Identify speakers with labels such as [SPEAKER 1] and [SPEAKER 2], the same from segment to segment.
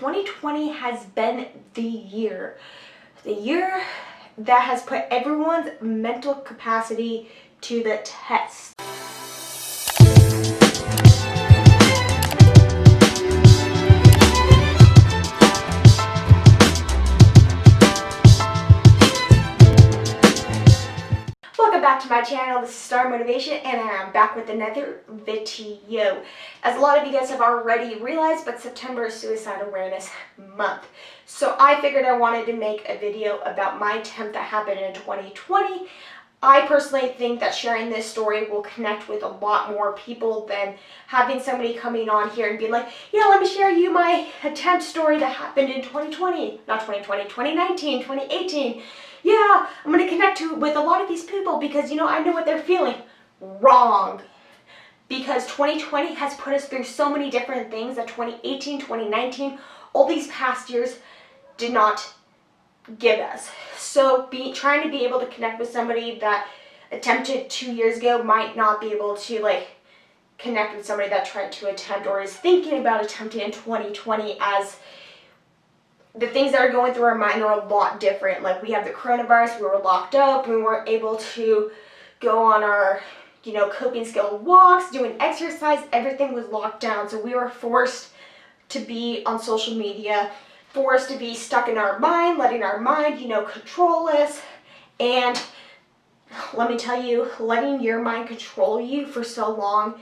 [SPEAKER 1] 2020 has been the year that has put everyone's mental capacity to the test. Welcome back to my channel. This is Star Motivation and I'm back with another video. As a lot of you guys have already realized, but September is Suicide Awareness Month. So I figured I wanted to make a video about my attempt that happened in 2020. I personally think that sharing this story will connect with a lot more people than having somebody coming on here and be like, yeah, let me share you my attempt story that happened in 2020. Not 2020, 2019, 2018. Yeah, I'm going to connect with a lot of these people because, I know what they're feeling. Wrong. Because 2020 has put us through so many different things that 2018, 2019, all these past years did not give us. So trying to be able to connect with somebody that attempted 2 years ago might not be able to connect with somebody that tried to attempt or is thinking about attempting in 2020, as the things that are going through our mind are a lot different. Like, we have the coronavirus, we were locked up, we weren't able to go on our, coping skill walks, doing exercise, everything was locked down. So we were forced to be on social media, forced to be stuck in our mind, letting our mind, control us. And let me tell you, letting your mind control you for so long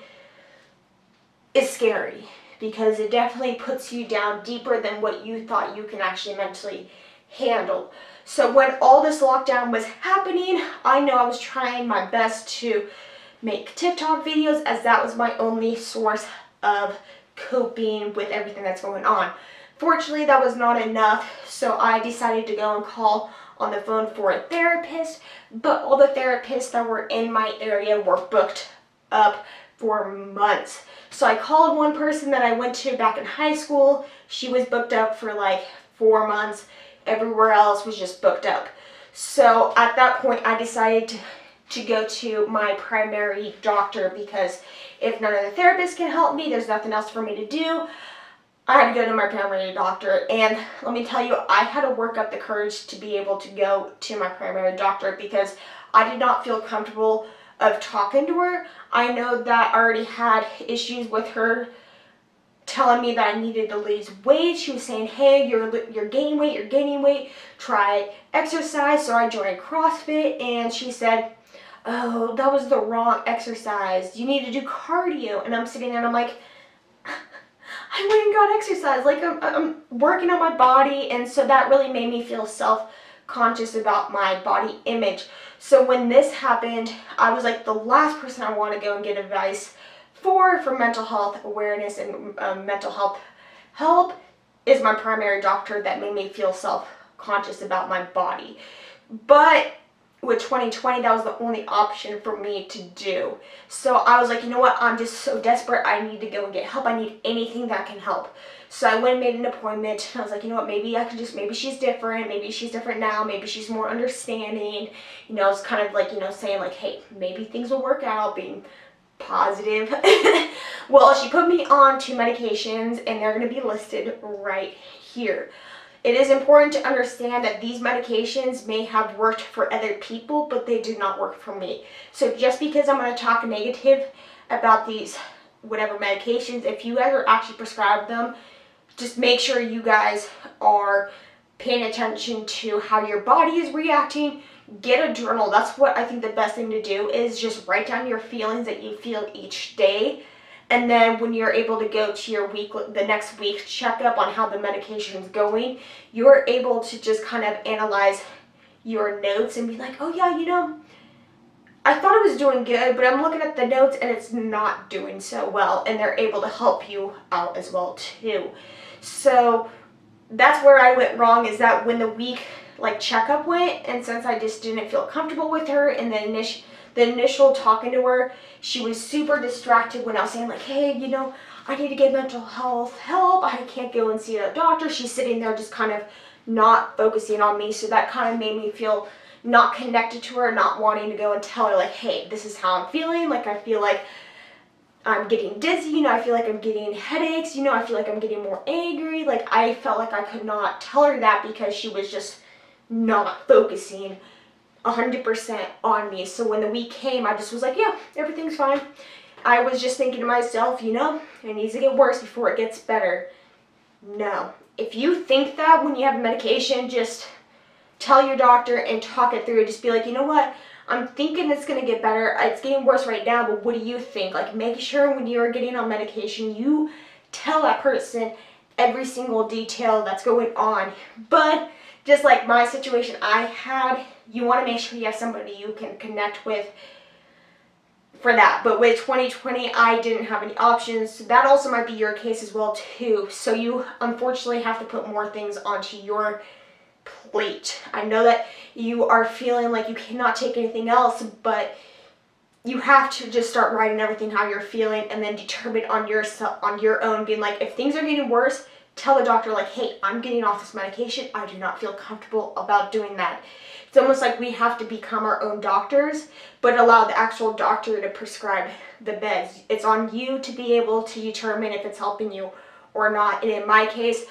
[SPEAKER 1] is scary, because it definitely puts you down deeper than what you thought you can actually mentally handle. So when all this lockdown was happening, I know I was trying my best to make TikTok videos, as that was my only source of coping with everything that's going on. Fortunately, that was not enough, so I decided to go and call on the phone for a therapist, but all the therapists that were in my area were booked up for months. So I called one person that I went to back in high school. She was booked up for 4 months. Everywhere else was just booked up. So at that point, I decided to go to my primary doctor, because if none of the therapists can help me, there's nothing else for me to do. I had to go to my primary doctor, and let me tell you, I had to work up the courage to be able to go to my primary doctor, because I did not feel comfortable of talking to her. I know that I already had issues with her telling me that I needed to lose weight. She was saying, hey, you're gaining weight, try exercise. So I joined CrossFit, and she said, oh, that was the wrong exercise. You need to do cardio. And I'm sitting there and I'm like, I went and got exercise. I'm working on my body. And so that really made me feel self-conscious about my body image. So when this happened, I was like the last person I want to go and get advice for mental health awareness and mental health help is my primary doctor, that made me feel self-conscious about my body. But with 2020, that was the only option for me to do. So I was like, you know what? I'm just so desperate. I need to go and get help. I need anything that can help. So I went and made an appointment, and I was like, you know what? Maybe maybe she's different. Maybe she's different now. Maybe she's more understanding. It's kind of saying hey, maybe things will work out, being positive. Well, she put me on 2 medications, and they're going to be listed right here. It is important to understand that these medications may have worked for other people, but they did not work for me. So just because I'm going to talk negative about these whatever medications, if you ever actually prescribe them, just make sure you guys are paying attention to how your body is reacting. Get a journal. That's what I think the best thing to do is just write down your feelings that you feel each day. And then when you're able to go to your the next week checkup on how the medication is going, you're able to just kind of analyze your notes and be like, oh yeah, I thought I was doing good, but I'm looking at the notes and it's not doing so well. And they're able to help you out as well too. So that's where I went wrong, is that when the week checkup went, and since I just didn't feel comfortable with her in the initial talking to her, she was super distracted when I was saying hey, I need to get mental health help. I can't go and see a doctor. She's sitting there just kind of not focusing on me. So that kind of made me feel not connected to her, not wanting to go and tell her hey, this is how I'm feeling. I feel like I'm getting dizzy, I feel like I'm getting headaches, I feel like I'm getting more angry. Like, I felt like I could not tell her that because she was just not focusing 100% on me. So when the week came, I just was like, yeah, everything's fine. I was just thinking to myself, it needs to get worse before it gets better. No. If you think that when you have medication, just tell your doctor and talk it through. Just be like, you know what? I'm thinking it's going to get better. It's getting worse right now, but what do you think? Like, make sure when you're getting on medication, you tell that person every single detail that's going on. But just like my situation I had, you want to make sure you have somebody you can connect with for that. But with 2020, I didn't have any options. So that also might be your case as well too. So you unfortunately have to put more things onto your plate. I know that you are feeling like you cannot take anything else, but you have to just start writing everything how you're feeling and then determine on your own, being like, if things are getting worse, tell the doctor like, hey, I'm getting off this medication. I do not feel comfortable about doing that. It's almost like we have to become our own doctors, but allow the actual doctor to prescribe the meds. It's on you to be able to determine if it's helping you or not. And in my case,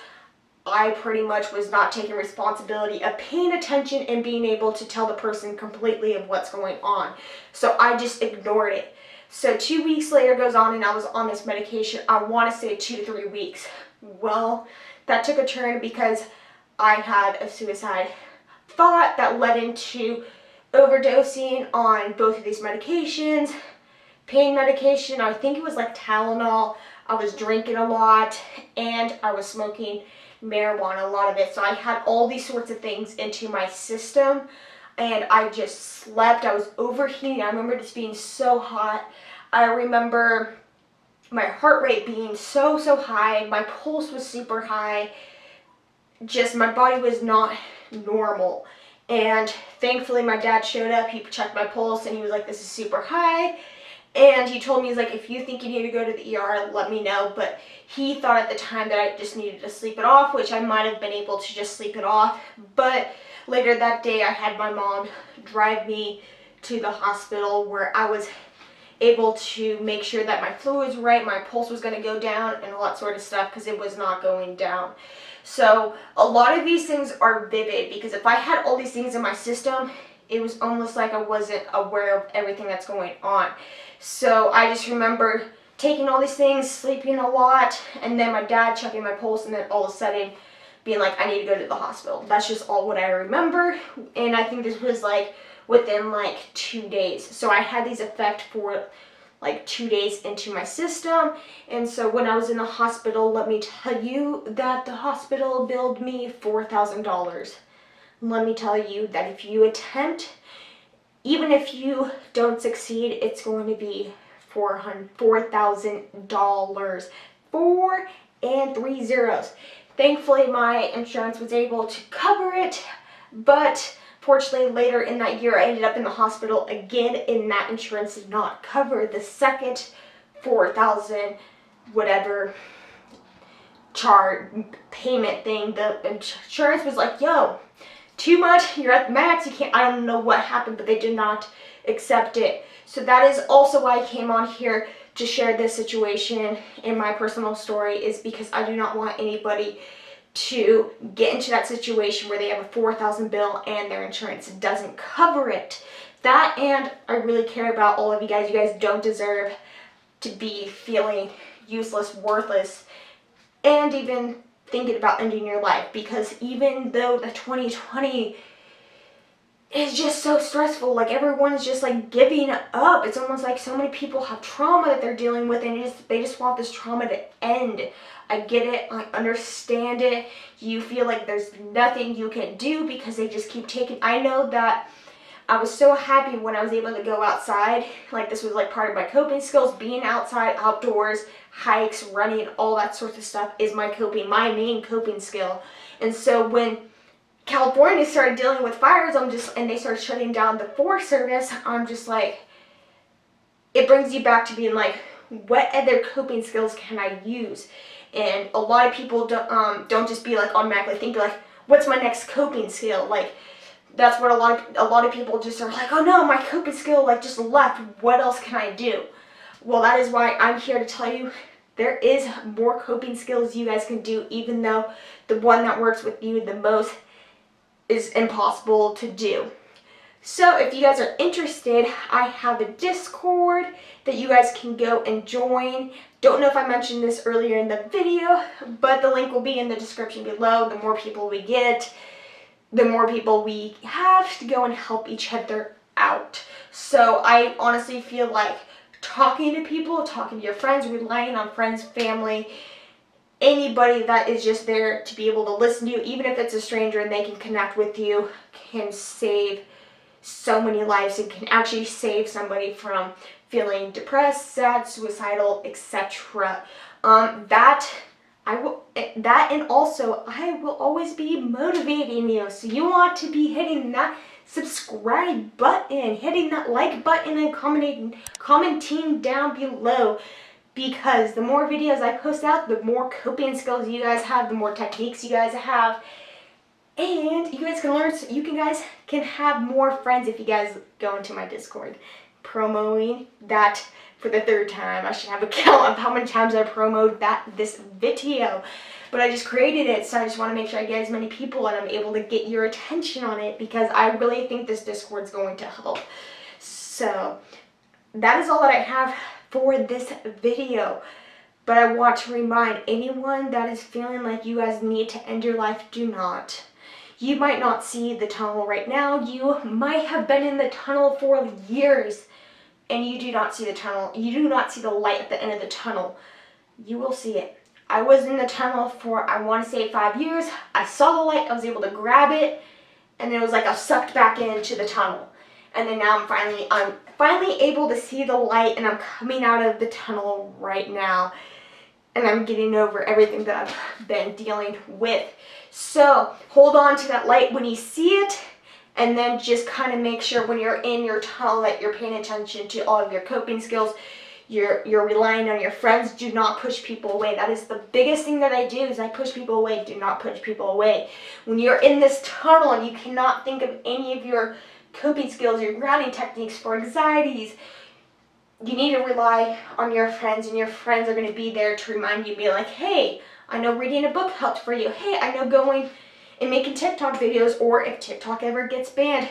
[SPEAKER 1] I pretty much was not taking responsibility of paying attention and being able to tell the person completely of what's going on. So I just ignored it. So 2 weeks later goes on and I was on this medication. I want to say 2 to 3 weeks. Well, that took a turn because I had a suicide thought that led into overdosing on both of these medications. Pain medication, I think it was like Tylenol. I was drinking a lot and I was smoking marijuana, a lot of it. So I had all these sorts of things into my system and I just slept. I was overheating. I remember just being so hot. I remember my heart rate being so high. My pulse was super high. Just my body was not normal. And thankfully my dad showed up. He checked my pulse and he was like, this is super high. And he told me, he's like, if you think you need to go to the ER, let me know. But he thought at the time that I just needed to sleep it off, which I might have been able to just sleep it off. But later that day, I had my mom drive me to the hospital where I was able to make sure that my fluid was right, my pulse was going to go down, and all that sort of stuff, because it was not going down. So a lot of these things are vivid, because if I had all these things in my system, it was almost like I wasn't aware of everything that's going on. So I just remember taking all these things, sleeping a lot, and then my dad checking my pulse, and then all of a sudden being like, I need to go to the hospital. That's just all what I remember. And I think this was like within like 2 days. So I had these effects for like 2 days into my system. And so when I was in the hospital, let me tell you that the hospital billed me $4,000. Let me tell you that if you attempt, even if you don't succeed, it's going to be $4,000. 4 and 3 zeros. Thankfully, my insurance was able to cover it, but fortunately, later in that year, I ended up in the hospital again, and that insurance did not cover the second 4,000 whatever payment thing. The insurance was like, yo, too much, you're at the max, you can't, I don't know what happened, but they did not accept it. So that is also why I came on here to share this situation in my personal story, is because I do not want anybody to get into that situation where they have a $4,000 bill and their insurance doesn't cover it. That, and I really care about all of you guys. You guys don't deserve to be feeling useless, worthless, and even thinking about ending your life, because even though the 2020 is just so stressful, like everyone's just like giving up. It's almost like so many people have trauma that they're dealing with, and they just want this trauma to end. I get it, I understand it. You feel like there's nothing you can do because they just keep taking. I know that I was so happy when I was able to go outside. Like, this was like part of my coping skills. Being outside, outdoors, hikes, running, all that sorts of stuff is my main coping skill. And so when California started dealing with fires, and they started shutting down the Forest Service, I'm just like, it brings you back to being like, what other coping skills can I use? And a lot of people don't just be like automatically think like, what's my next coping skill? Like, that's what a lot of people just are like, oh no, my coping skill like just left. What else can I do? Well, that is why I'm here to tell you there is more coping skills you guys can do, even though the one that works with you the most is impossible to do. So if you guys are interested, I have a Discord that you guys can go and join. Don't know if I mentioned this earlier in the video, but the link will be in the description below. The more people we get, the more people we have to go and help each other out. So I honestly feel like talking to people, talking to your friends, relying on friends, family, anybody that is just there to be able to listen to you, even if it's a stranger and they can connect with you, can save so many lives and can actually save somebody from feeling depressed, sad, suicidal, etc. And also I will always be motivating you. So you want to be hitting that subscribe button, hitting that like button, and commenting down below. Because the more videos I post out, the more coping skills you guys have, the more techniques you guys have. And you guys can learn, so you guys can have more friends if you guys go into my Discord. Promoting that for the third time. I should have a count of how many times I promoted this video. But I just created it, so I just want to make sure I get as many people and I'm able to get your attention on it, because I really think this Discord's going to help. So that is all that I have for this video. But I want to remind anyone that is feeling like you guys need to end your life, do not. You might not see the tunnel right now. You might have been in the tunnel for years and you do not see the tunnel. You do not see the light at the end of the tunnel. You will see it. I was in the tunnel for, I want to say, 5 years. I saw the light. I was able to grab it, and it was like I was sucked back into the tunnel. And then now I'm finally able to see the light, and I'm coming out of the tunnel right now. And I'm getting over everything that I've been dealing with. So hold on to that light when you see it, and then just kind of make sure when you're in your tunnel that you're paying attention to all of your coping skills. You're relying on your friends. Do not push people away. That is the biggest thing that I do, is I push people away. Do not push people away. When you're in this tunnel and you cannot think of any of your coping skills, your grounding techniques for anxieties, you need to rely on your friends, and your friends are going to be there to remind you, be like, hey, I know reading a book helped for you. Hey, I know going and making TikTok videos, or if TikTok ever gets banned,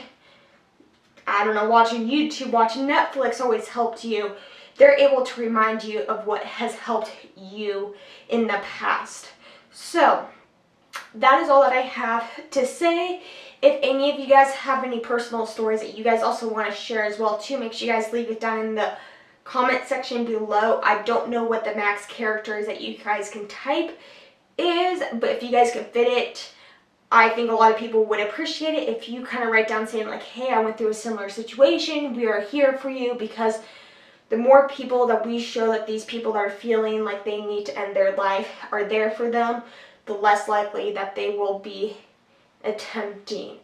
[SPEAKER 1] I don't know, watching YouTube, watching Netflix always helped you. They're able to remind you of what has helped you in the past. So that is all that I have to say. If any of you guys have any personal stories that you guys also want to share as well too, make sure you guys leave it down in the comment section below. I don't know what the max characters that you guys can type is, but if you guys can fit it, I think a lot of people would appreciate it if you kind of write down saying like, hey, I went through a similar situation. We are here for you, because the more people that we show that these people that are feeling like they need to end their life are there for them, the less likely that they will be attempting.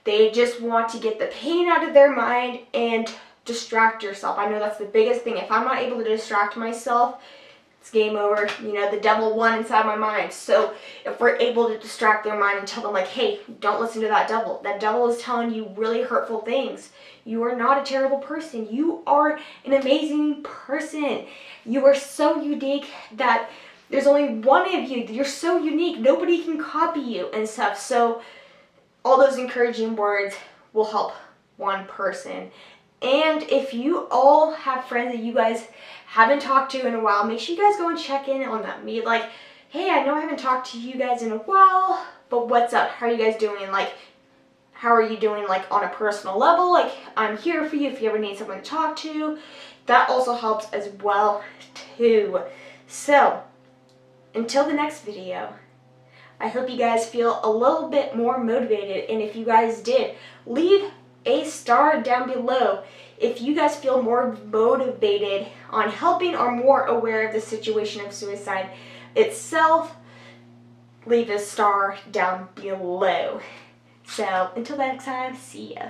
[SPEAKER 1] They just want to get the pain out of their mind and distract yourself. I know that's the biggest thing. If I'm not able to distract myself, it's game over. You know, the devil won inside my mind. So if we're able to distract their mind and tell them like, hey, don't listen to that devil. That devil is telling you really hurtful things. You are not a terrible person. You are an amazing person. You are so unique that there's only one of you. You're so unique. Nobody can copy you and stuff. So all those encouraging words will help one person. And if you all have friends that you guys haven't talked to in a while, make sure you guys go and check in on them. Be like, hey, I know I haven't talked to you guys in a while, but what's up? How are you guys doing? Like, how are you doing, like, on a personal level? Like, I'm here for you if you ever need someone to talk to. That also helps as well, too. So, until the next video, I hope you guys feel a little bit more motivated. And if you guys did, leave a star down below if you guys feel more motivated on helping or more aware of the situation of suicide itself. Leave a star down below. So until next time, see ya.